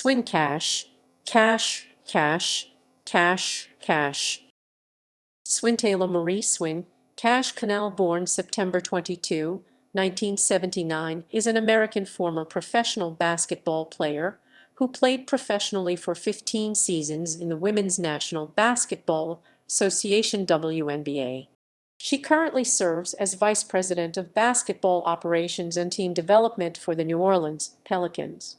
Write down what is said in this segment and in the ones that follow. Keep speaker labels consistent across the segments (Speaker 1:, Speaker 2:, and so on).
Speaker 1: Swin Cash, Cash, Cash, Cash, Cash. Swin Taylor Marie Swin, Cash Cannell, born September 22, 1979, is an American former professional basketball player who played professionally for 15 seasons in the Women's National Basketball Association WNBA. She currently serves as Vice President of Basketball Operations and Team Development for the New Orleans Pelicans.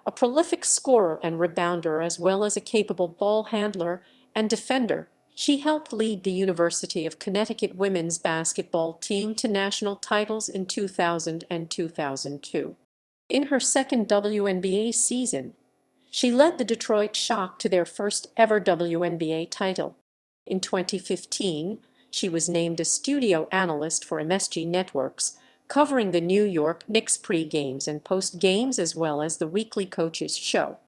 Speaker 1: A prolific scorer and rebounder as well as a capable ball handler and defender, she helped lead the University of Connecticut women's basketball team to national titles in 2000 and 2002. In her second WNBA season, she led the Detroit Shock to their first ever WNBA title. In 2015, she was named a studio analyst for MSG Networks, covering the New York Knicks pre-games and post-games as well as the weekly Coaches Show.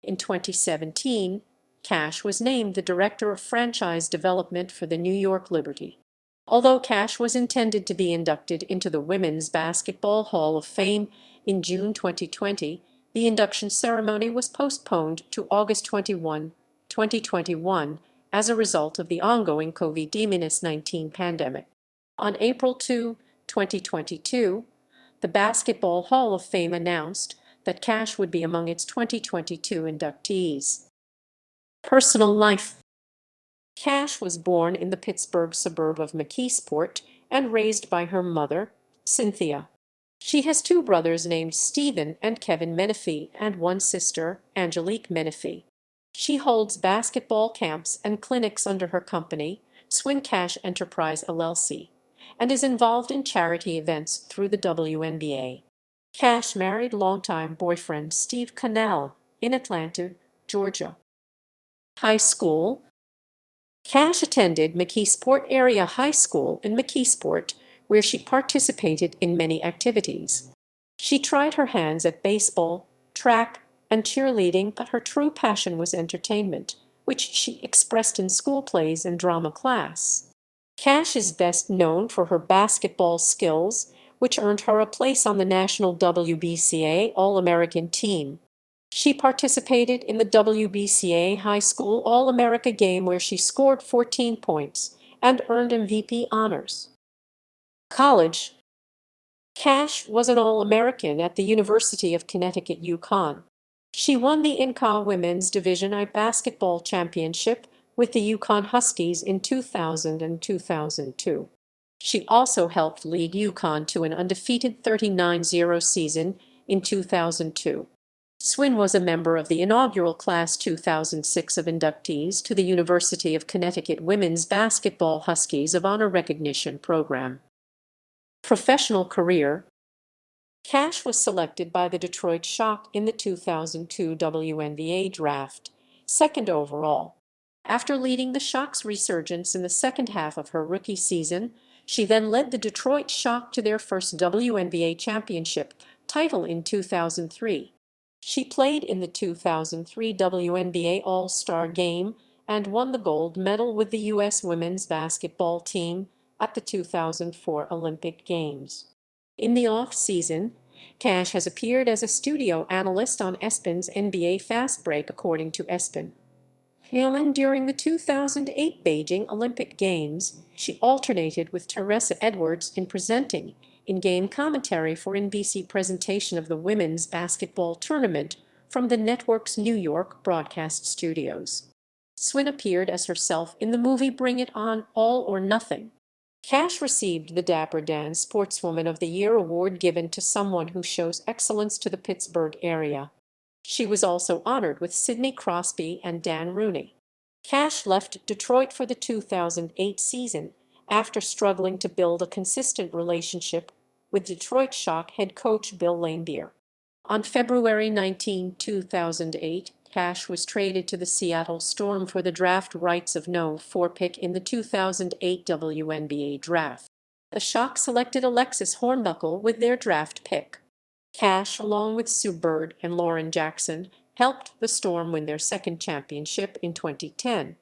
Speaker 1: In 2017, Cash was named the Director of Franchise Development for the New York Liberty. Although Cash was intended to be inducted into the Women's Basketball Hall of Fame in June 2020, the induction ceremony was postponed to August 21, 2021, as a result of the ongoing COVID-19 pandemic. On April 2, 2022, the Basketball Hall of Fame announced that Cash would be among its 2022 inductees. Personal life. Cash was born in the Pittsburgh suburb of McKeesport and raised by her mother, Cynthia. She has two brothers named Stephen and Kevin Menifee and one sister, Angelique Menifee. She holds basketball camps and clinics under her company, Swin Cash Enterprise LLC, and is involved in charity events through the WNBA. Cash married longtime boyfriend Steve Cannell in Atlanta, Georgia. High school. Cash attended McKeesport Area High School in McKeesport, where she participated in many activities. She tried her hands at baseball, track, and cheerleading, but her true passion was entertainment, which she expressed in school plays and drama class. Cash is best known for her basketball skills, which earned her a place on the national WBCA All-American team. She participated in the WBCA High School All-America game where she scored 14 points and earned MVP honors. College. Cash was an All-American at the University of Connecticut UConn. She won the INCA Women's Division I basketball championship with the UConn Huskies in 2000 and 2002. She also helped lead UConn to an undefeated 39-0 season in 2002. Swin was a member of the inaugural Class 2006 of inductees to the University of Connecticut Women's Basketball Huskies of Honor Recognition Program. Professional career. Cash was selected by the Detroit Shock in the 2002 WNBA draft, second overall. After leading the Shock's resurgence in the second half of her rookie season, she then led the Detroit Shock to their first WNBA championship title in 2003. She played in the 2003 WNBA All-Star Game and won the gold medal with the U.S. women's basketball team at the 2004 Olympic Games. In the off-season, Cash has appeared as a studio analyst on ESPN's NBA Fast Break, according to ESPN. And during the 2008 Beijing Olympic Games, she alternated with Teresa Edwards in presenting in-game commentary for NBC presentation of the women's basketball tournament from the network's New York broadcast studios. Swin appeared as herself in the movie Bring It On, All or Nothing. Cash received the Dapper Dan Sportswoman of the Year award given to someone who shows excellence to the Pittsburgh area. She was also honored with Sidney Crosby and Dan Rooney. Cash left Detroit for the 2008 season after struggling to build a consistent relationship with Detroit Shock head coach Bill Laimbeer. On February 19, 2008, Cash was traded to the Seattle Storm for the draft rights of No. 4 pick in the 2008 WNBA draft. The Shock selected Alexis Hornbuckle with their draft pick. Cash, along with Sue Bird and Lauren Jackson, helped the Storm win their second championship in 2010.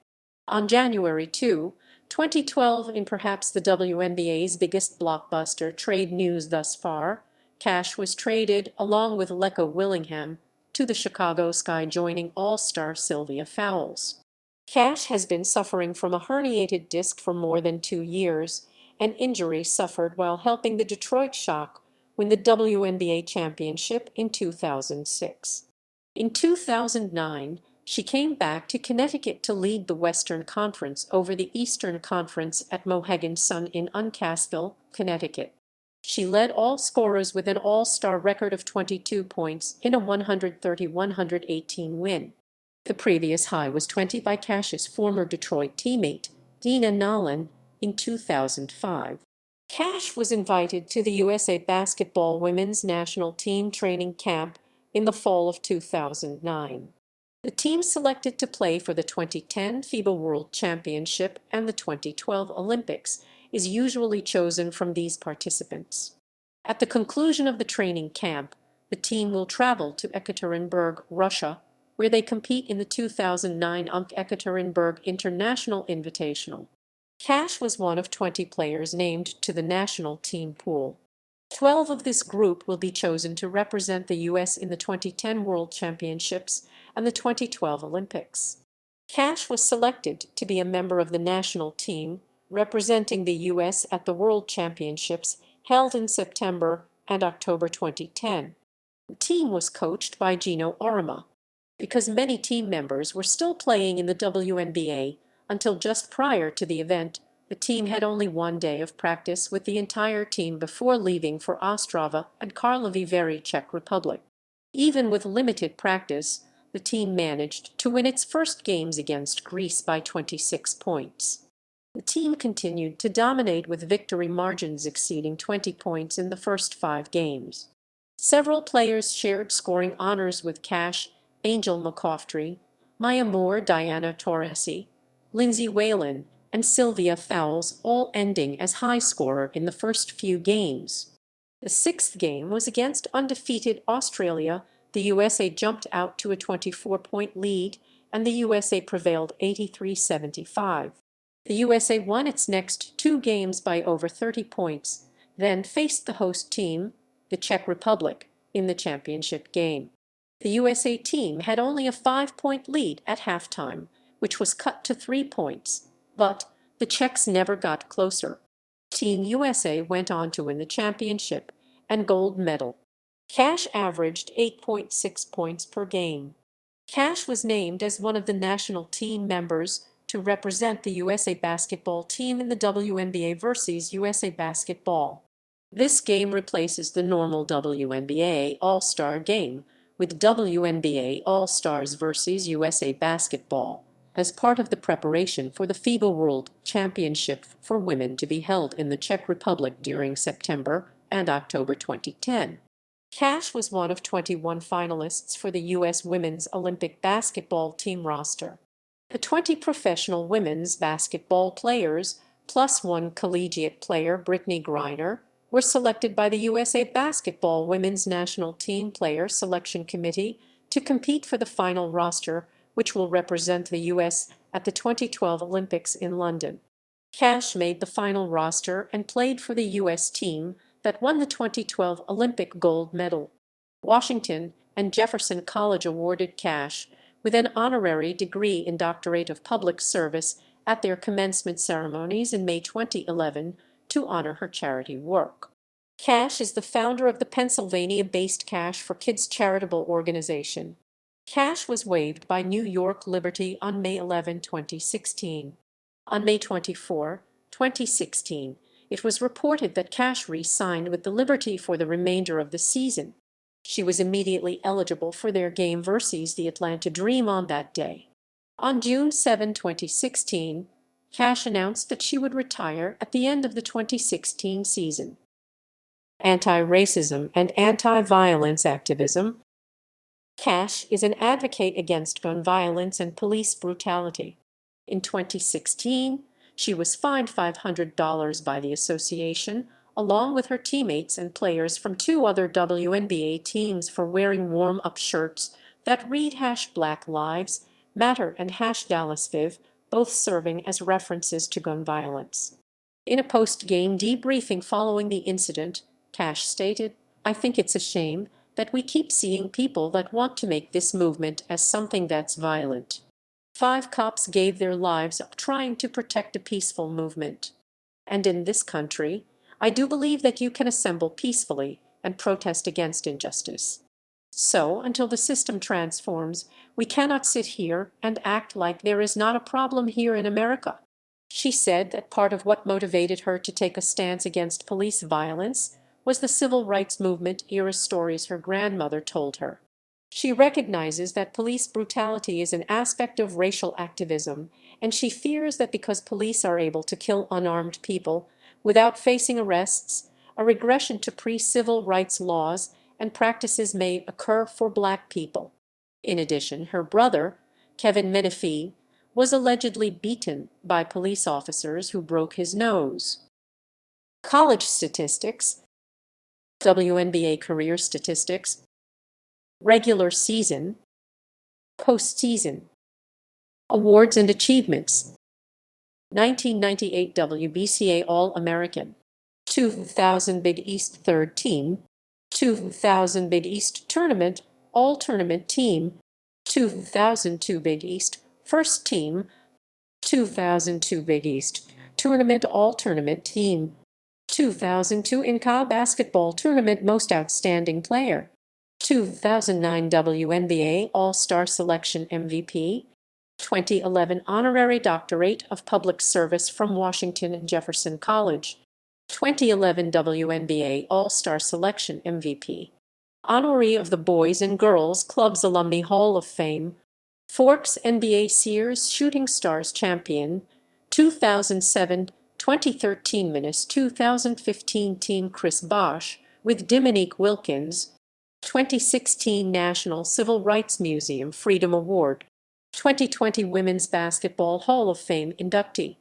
Speaker 1: On January 2, 2012, in perhaps the WNBA's biggest blockbuster trade news thus far, Cash was traded, along with Lecca Willingham, to the Chicago Sky, joining All-Star Sylvia Fowles. Cash has been suffering from a herniated disc for more than 2 years, an injury suffered while helping the Detroit Shock win the WNBA championship in 2006. In 2009, she came back to Connecticut to lead the Western Conference over the Eastern Conference at Mohegan Sun in Uncasville, Connecticut. She led all scorers with an all-star record of 22 points in a 130-118 win. The previous high was 20 by Cash's former Detroit teammate, Dina Nolan, in 2005. Cash was invited to the USA Basketball Women's National Team training camp in the fall of 2009. The team selected to play for the 2010 FIBA World Championship and the 2012 Olympics is usually chosen from these participants. At the conclusion of the training camp, the team will travel to Ekaterinburg, Russia, where they compete in the 2009 Ekaterinburg International Invitational. Cash was one of 20 players named to the national team pool. 12 of this group will be chosen to represent the U.S. in the 2010 World Championships and the 2012 Olympics. Cash was selected to be a member of the national team representing the U.S. at the World Championships held in September and October 2010. The team was coached by Gino Auriemma. Because many team members were still playing in the WNBA until just prior to the event, the team had only 1 day of practice with the entire team before leaving for Ostrava and Karlovy Vary, Czech Republic. Even with limited practice, the team managed to win its first games against Greece by 26 points. The team continued to dominate with victory margins exceeding 20 points in the first 5 games. Several players shared scoring honors with Cash: Angel McCoughtry, Maya Moore, Diana Taurasi, Lindsay Whalen, and Sylvia Fowles, all ending as high scorer in the first few games. The 6th game was against undefeated Australia. The USA jumped out to a 24-point lead, and the USA prevailed 83-75. The USA won its next 2 games by over 30 points, then faced the host team, the Czech Republic, in the championship game. The USA team had only a 5-point lead at halftime, which was cut to 3 points, but the Czechs never got closer. Team USA went on to win the championship and gold medal. Cash averaged 8.6 points per game. Cash was named as one of the national team members to represent the USA basketball team in the WNBA versus USA Basketball. This game replaces the normal WNBA All-Star game with WNBA All-Stars versus USA Basketball as part of the preparation for the FIBA World Championship for Women to be held in the Czech Republic during September and October 2010. Cash was one of 21 finalists for the U.S. Women's Olympic basketball team roster. The 20 professional women's basketball players, plus 1 collegiate player, Brittany Griner, were selected by the USA Basketball Women's National Team Player Selection Committee to compete for the final roster, which will represent the U.S. at the 2012 Olympics in London. Cash made the final roster and played for the U.S. team that won the 2012 Olympic gold medal. Washington and Jefferson College awarded Cash with an honorary degree in Doctorate of Public Service at their commencement ceremonies in May 2011 to honor her charity work. Cash is the founder of the Pennsylvania-based Cash for Kids charitable organization. Cash was waived by New York Liberty on May 11, 2016. On May 24, 2016, it was reported that Cash re-signed with the Liberty for the remainder of the season. She was immediately eligible for their game versus the Atlanta Dream on that day. On June 7, 2016, Cash announced that she would retire at the end of the 2016 season. Anti-racism and anti-violence activism. Cash is an advocate against gun violence and police brutality. In 2016, she was fined $500 by the association, along with her teammates and players from 2 other WNBA teams for wearing warm-up shirts that read #Black Lives Matter and #DallasViv, both serving as references to gun violence. In a post-game debriefing following the incident, Cash stated, "I think it's a shame that we keep seeing people that want to make this movement as something that's violent. 5 cops gave their lives up trying to protect a peaceful movement. And in this country, I do believe that you can assemble peacefully and protest against injustice. So, until the system transforms, we cannot sit here and act like there is not a problem here in America. She said that part of what motivated her to take a stance against police violence was the civil rights movement era stories her grandmother told her. She recognizes that police brutality is an aspect of racial activism, and she fears that because police are able to kill unarmed people without facing arrests, a regression to pre-civil rights laws and practices may occur for Black people. In addition, her brother, Kevin Menifee, was allegedly beaten by police officers who broke his nose. College statistics, WNBA career statistics, regular season, postseason, awards and achievements. 1998 WBCA All-American, 2000 Big East third team, 2000 Big East Tournament All-Tournament team, 2002 Big East first team, 2002 Big East Tournament All-Tournament team, 2002 INCA Basketball Tournament Most Outstanding Player, 2009 WNBA All-Star Selection MVP, 2011 Honorary Doctorate of Public Service from Washington and Jefferson College, 2011 WNBA All-Star Selection MVP, honoree of the Boys and Girls Clubs Alumni Hall of Fame, Forks NBA Sears Shooting Stars Champion, 2007-2013 Miss 2015 Team Chris Bosh with Diminique Wilkins, 2016 National Civil Rights Museum Freedom Award, 2020 Women's Basketball Hall of Fame inductee.